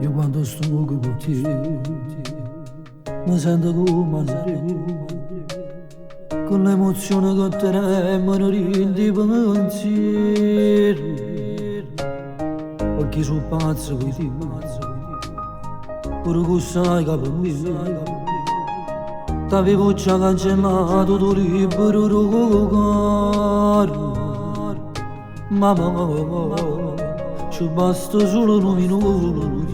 Io quando sto con te mi sento come te, con l'emozione che terremo di pensiero, perché sono pazzo di te, pure che sai che per me t'avevo già cancellato tuo libero caro, mamma. Ci basta solo un minuto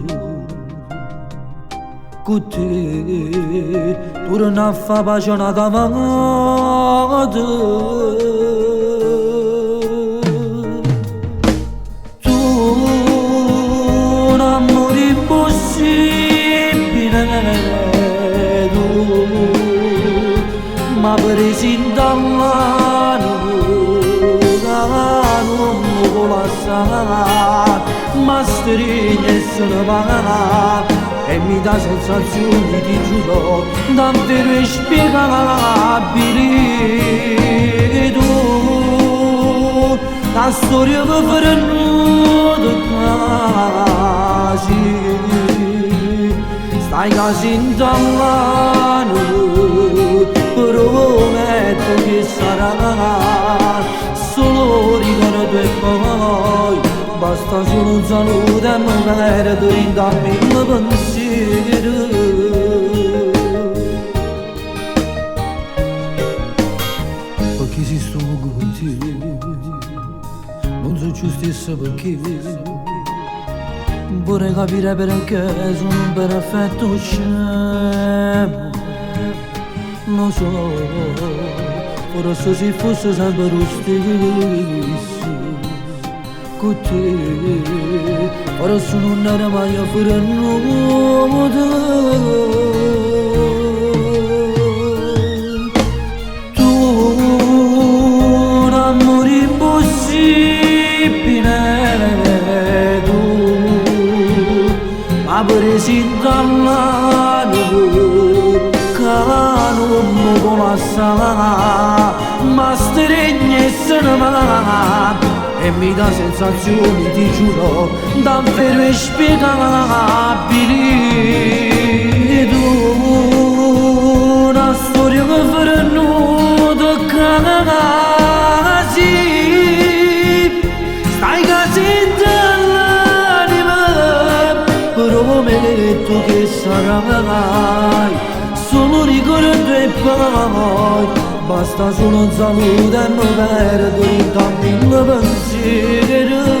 con te, torna a fare pace una davanti. Tu un amore impossibile, tu ma presi in dall'anno, non mi vuole lasciare, ma stringe e se ne va e mi dà sensazioni, ti giuro, davvero inspiegabili. Tu, la storia per fare nudo quasi, stai quasi in dall'anno, prometto che sarà solo ricordo e poi basta solo un saluto e mi perdo in dammi il pensiero. Perché si sto con te non so giustizia perché vorrei capire perché sono un perfetto scemo. Non so, forse se fosse sempre lo stesso con te, forse non era mai a fare nulla. Tu un amore impossibile, tu ma presi in dall'anno, non mi vuole lasciare, ma stringe e se ne va e mi dà sensazioni, ti giuro, davvero inspiegabili. Tu una storia che farà nudo quasi, stai quasi dall'anima, prometto che sarai solo ricordo e poi basta solo un saluto e mi perdo in tanti pensieri.